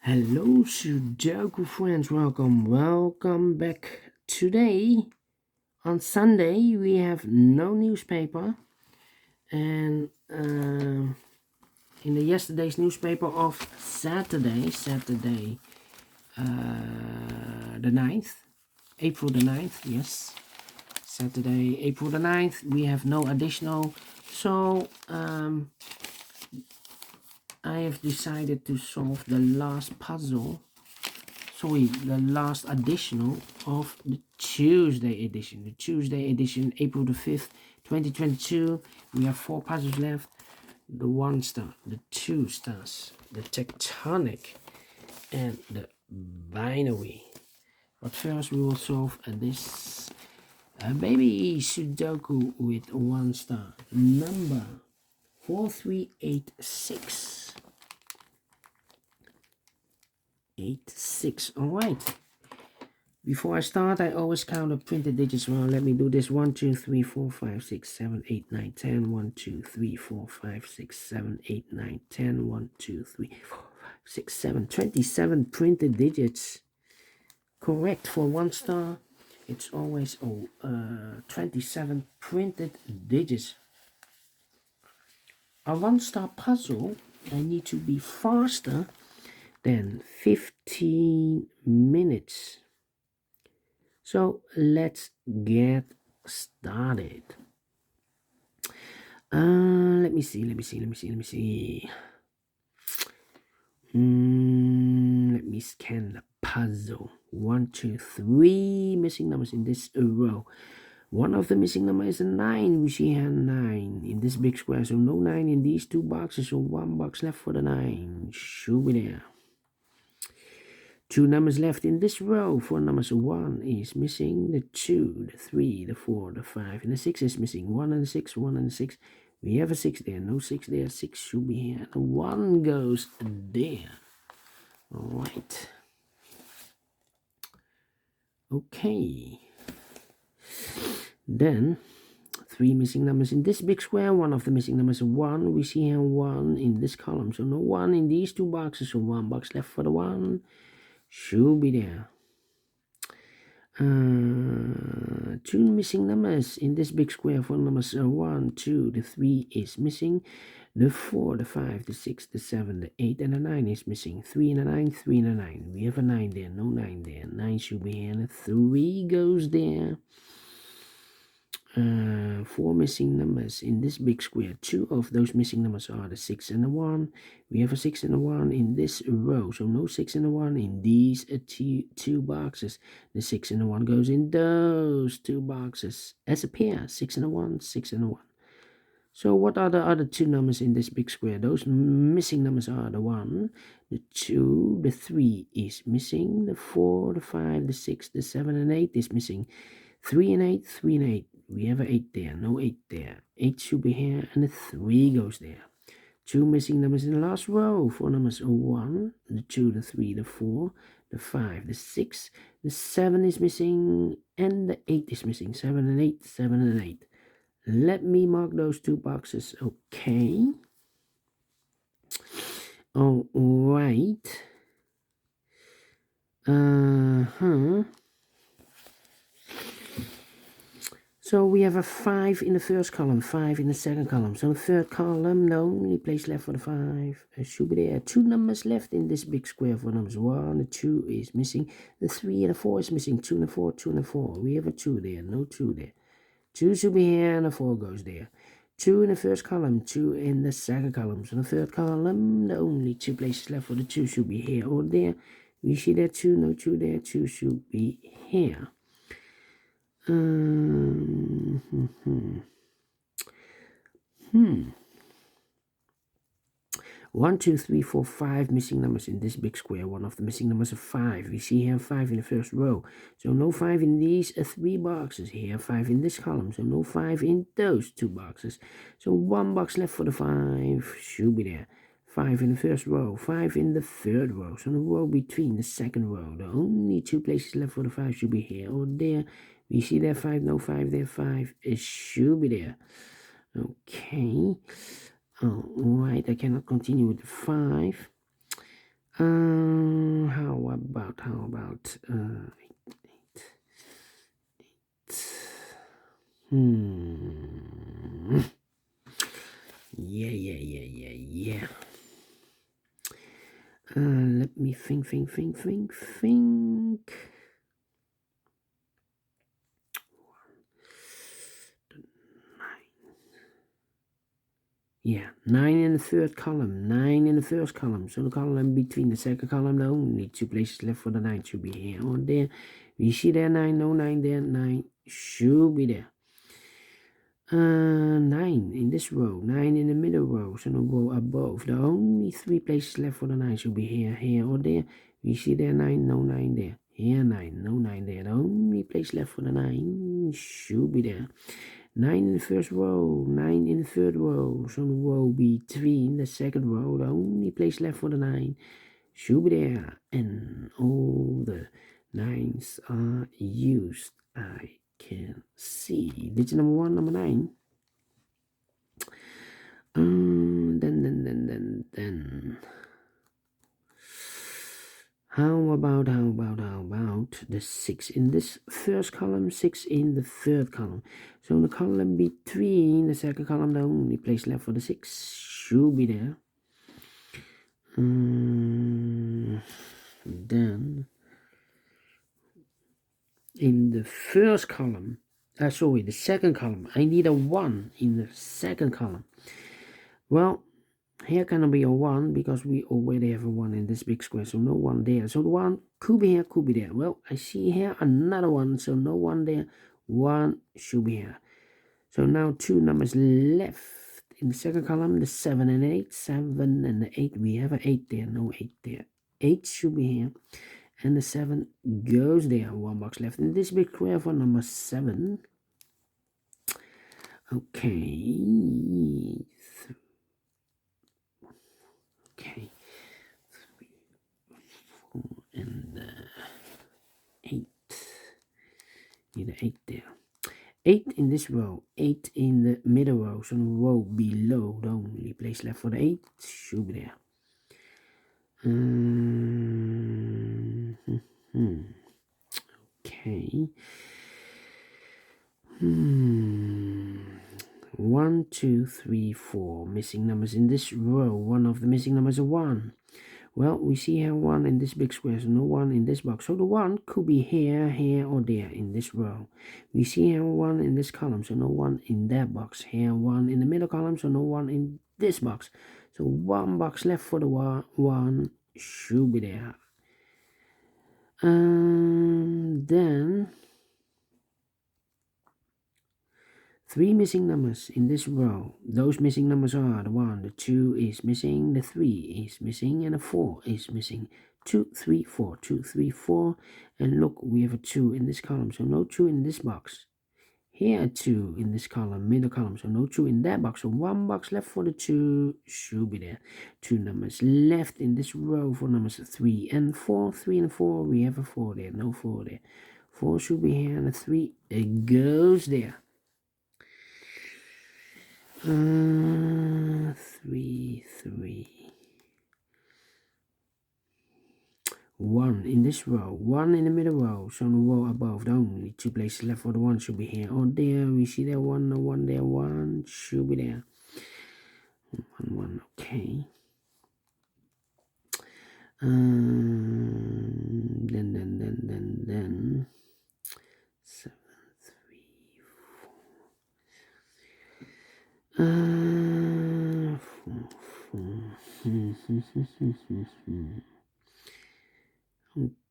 Hello, Sudoku friends. Welcome back. Today, on Sunday, we have no newspaper, and in the yesterday's newspaper of Saturday, the 9th, April the 9th, yes, Saturday, April the 9th, we have no additional. So, I have decided to solve the last puzzle. The last additional of the Tuesday edition. The Tuesday edition, April the 5th, 2022. We have 4 puzzles left. The 1 star, the 2 stars, the tectonic, and the binary. But first we will solve this baby Sudoku with 1 star. Number 4386. 86. All right. Before I start, I always count the printed digits. Well, let me do this. 1, 2, 3, 4, 5, 6, 7, 8, 9, 10. 1, 2, 3, 4, 5, 6, 7, 8, 9, 10. 1, 2, 3, 4, 5, 6, 7. 27 printed digits. Correct for 1 star. It's always 27 printed digits. A 1 star puzzle, I need to be faster than 15 minutes. So let's get started. Let me see. Let me scan the puzzle. 1, 2, 3 missing numbers in this row. One of the missing numbers is a 9. We see here 9 in this big square. So no 9 in these 2 boxes. So 1 box left for the 9. Should be there. 2 numbers left in this row. 4 numbers. 1 is missing. The 2, the 3, the 4, the 5, and the 6 is missing. 1 and the 6, 1 and the 6. We have a 6 there. No 6 there. 6 should be here. The 1 goes there. All right. Okay. Then 3 missing numbers in this big square. One of the missing numbers is 1. We see here 1 in this column. So no 1 in these 2 boxes. So 1 box left for the 1. Should be there. 2 missing numbers in this big square. 4 numbers 1, 2, the 3 is missing. The 4, the 5, the 6, the 7, the 8, and the 9 is missing. 3 and a 9, 3 and a 9. We have a 9 there, no 9 there. 9 should be here, and a 3 goes there. 4 missing numbers in this big square. 2 of those missing numbers are the 6 and the 1. We have a 6 and a 1 in this row. So no 6 and a 1 in these 2 boxes. The 6 and the 1 goes in those 2 boxes as a pair. 6 and a 1, 6 and a 1. So what are the other 2 numbers in this big square? Those missing numbers are the 1, the 2, the 3 is missing. The 4, the 5, the 6, the 7, and 8 is missing. 3 and 8, 3 and 8. We have an 8 there, no 8 there. 8 should be here, and the 3 goes there. 2 missing numbers in the last row. 4 numbers are 1, the 2, the 3, the 4, the 5, the 6, the 7 is missing, and the 8 is missing. 7 and 8, 7 and 8. Let me mark those 2 boxes. Okay. All right. So we have a 5 in the first column, 5 in the second column. So the third column, the only place left for the 5 should be there. 2 numbers left in this big square. 4 numbers. 1, the 2 is missing. The 3 and the 4 is missing. 2 and the 4, 2 and the 4. We have a 2 there, no 2 there. 2 should be here, and the 4 goes there. 2 in the first column, 2 in the second column. So the third column, the only 2 places left for the 2 should be here or there. We see that 2, no 2 there. 2 should be here. 1, 2, 3, 4, 5 missing numbers in this big square. One of the missing numbers is 5. We see here 5 in the first row. So no 5 in these 3 boxes. Here 5 in this column. So no 5 in those 2 boxes. So 1 box left for the 5. Should be there. 5 in the first row. 5 in the third row. So the row between the second row. The only 2 places left for the 5 should be here or there. We see there 5, no 5 there, 5. It should be there. Okay. Alright, I cannot continue with the 5. How about hmm. Yeah. Let me think. Yeah, 9 in the third column, 9 in the first column. So the column between the second column, the only two places left for the 9 should be here or there. We see there 9, no 9 there, 9 should be there. 9 in this row, 9 in the middle row, so the row above. The only 3 places left for the 9 should be here or there. We see there 9, no 9 there. Here 9, no 9 there. The only place left for the 9 should be there. 9 in the first row, 9 in the third row, so the row between the second row, the only place left for the 9 should be there, and all the 9s are used. I can see. Digit number 1, number 9. Then. How about the 6 in this first column, 6 in the third column? So the column between the second column, the only place left for the 6 should be there. Then in the first column, the second column, I need a 1 in the second column. Well, here cannot be a 1 because we already have a 1 in this big square, so no 1 there. So the 1 could be here, could be there. Well, I see here another 1, so no 1 there. 1 should be here. So now 2 numbers left in the second column, the 7 and 8. 7 and the 8, we have an 8 there, no 8 there. 8 should be here. And the 7 goes there. 1 box left in this big square for number 7. Okay. Okay. 3, 4, and 8. Need an 8 there. 8 in this row, 8 in the middle row, so the row below, the only place left for the 8 should be there. Okay. 1, 2, 3, 4 missing numbers in this row. One of the missing numbers is 1. Well, we see here 1 in this big square, so no 1 in this box. So the 1 could be here, or there in this row. We see here 1 in this column, so no 1 in that box. Here 1 in the middle column, so no 1 in this box. So 1 box left for the 1 should be there. Then 3 missing numbers in this row. Those missing numbers are the 1, the 2 is missing, the 3 is missing, and the 4 is missing. 2, 3, 4, 2, 3, 4. And look, we have a 2 in this column, so no 2 in this box. Here a 2 in this column, middle column, so no 2 in that box. So 1 box left for the 2 should be there. 2 numbers left in this row for numbers 3 and 4. 3 and 4, we have a 4 there, no 4 there. 4 should be here, and the 3 it goes there. 3, 3. 1 in this row, 1 in the middle row, so the row above, the only 2 places left for the 1 should be here or there. We see there 1, no 1 there, 1 should be there. 1, okay. Then 7, 3, 4.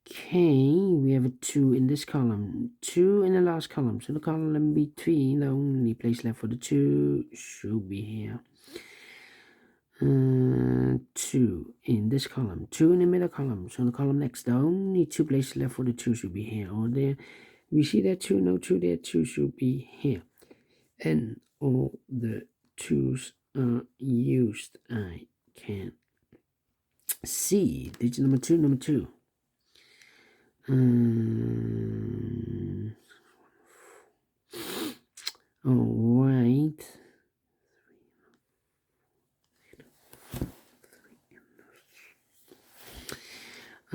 Okay, we have a 2 in this column, 2 in the last column, so the column between, the only place left for the 2 should be here. 2 in this column, 2 in the middle column, so the column next, the only 2 places left for the 2 should be here or there. We see that 2, no 2 there, 2 should be here. And all the 2's are used. I can see. Digit number 2. All right.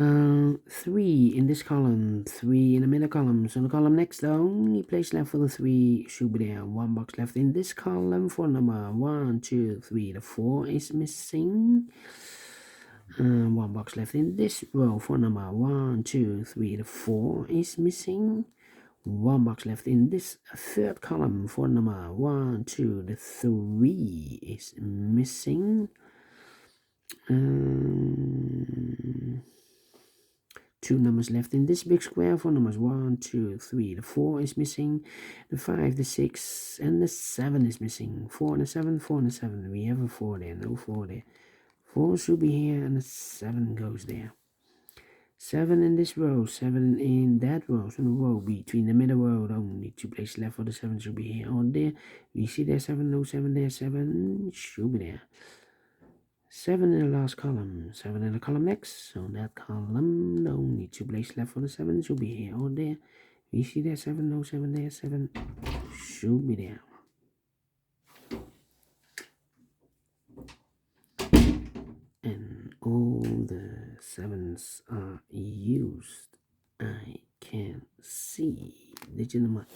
3 in this column, 3 in the middle column. So the column next, the only place left for the 3 should be there. 1 box left in this column for number 1, 2, 3. The 4 is missing. 1 box left in this row for number 1, 2, 3. The 4 is missing. 1 box left in this third column for number 1, 2. The 3 is missing. 2 numbers left in this big square for numbers 1, 2, 3. The 4 is missing. The 5, the 6, and the 7 is missing. 4 and a 7, 4 and a 7. We have a 4 there, no 4 there. 4 should be here, and the 7 goes there. 7 in this row, 7 in that row. So the row between the middle row, the only 2 places left for the 7 should be here or there. We see there 7, no 7 there, 7 should be there. 7 in the last column, 7 in the column next. So that column, the only 2 places left for the 7 should be here or there. We see there 7, no 7 there, 7 should be there. And all the 7s are used. I can see digit number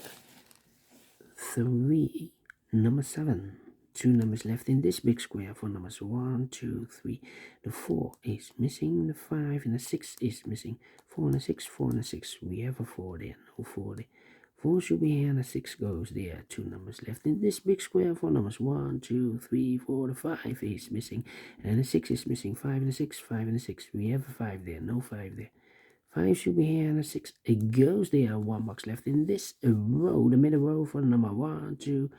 3, number 7. 2 numbers left in this big square for numbers 1, 2, 3. The 4 is missing. The 5 and the 6 is missing. 4 and a 6, 4 and a 6. We have a 4 there, no 4 there. 4 should be here and the 6 goes there. 2 numbers left in this big square for numbers 1, 2, 3, 4. The 5 is missing. And the 6 is missing. 5 and a 6, 5 and a 6. We have a 5 there, no 5 there. 5 should be here and a 6. It goes there. 1 box left in this row, the middle row for number 1, 2,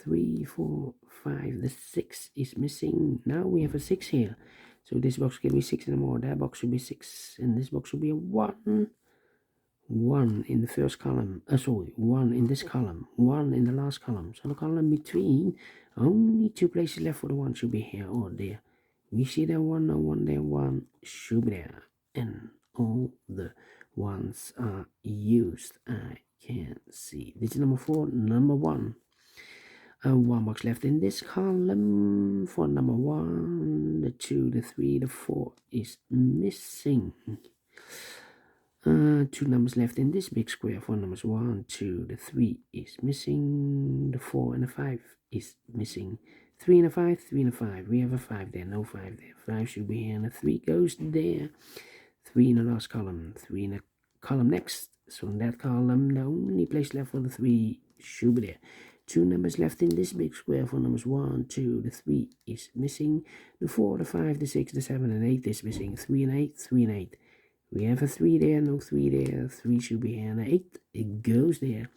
3, 4, 5. The 6 is missing. Now we have a 6 here. So this box can be 6 and more. That box should be 6. And this box should be a 1. 1 in the first column. 1 in this column. 1 in the last column. So the column between, only 2 places left for the 1 should be here or there. We see there 1, no 1 there, 1 should be there. And all the 1s are used. I can see. This is number 4, number 1. 1 box left in this column for number 1, the 2, the 3, the 4 is missing. 2 numbers left in this big square for numbers 1, 2, the 3 is missing. The 4 and the 5 is missing. 3 and a 5, 3 and a 5. We have a 5 there, no 5 there. 5 should be here and the 3 goes there. 3 in the last column, 3 in the column next. So in that column, the only place left for the 3 should be there. 2 numbers left in this big square for numbers 1, 2, the 3 is missing. The 4, the 5, the 6, the 7, and 8 is missing. 3 and 8, 3 and 8. We have a 3 there, no 3 there. 3 should be here, and 8, it goes there.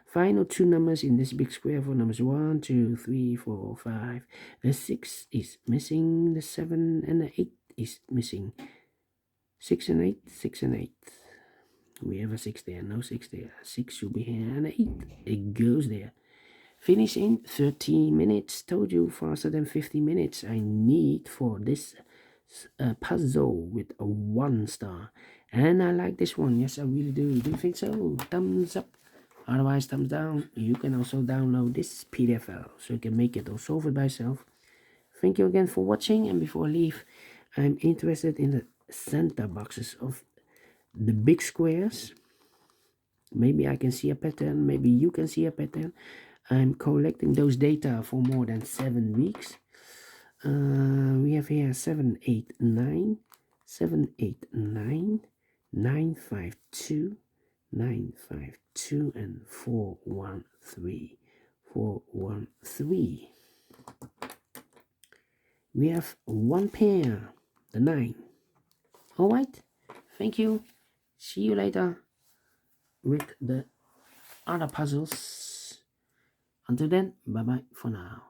Final 2 numbers in this big square for numbers 1, 2, 3, 4, 5. The 6 is missing. The 7 and the 8 is missing. 6 and 8, 6 and 8. We have a 6 there, no 6 there. 6 should be here, and 8, it goes there. Finish in 30 minutes. Told you faster than 50 minutes I need for this puzzle with a 1 star. And I like this one. Yes, I really do. Do you think so? Thumbs up. Otherwise, thumbs down. You can also download this PDF file so you can make it or solve it by yourself. Thank you again for watching. And before I leave, I'm interested in the center boxes of the big squares. Maybe I can see a pattern. Maybe you can see a pattern. I'm collecting those data for more than 7 weeks. We have here 7, 8, 9, 7, 8, 9, 9, 5, 2, 9, 5, 2, and 4, 1, 3, 4, 1, 3. We have 1 pair, the 9. Alright, thank you. See you later with the other puzzles. Until then, bye-bye for now.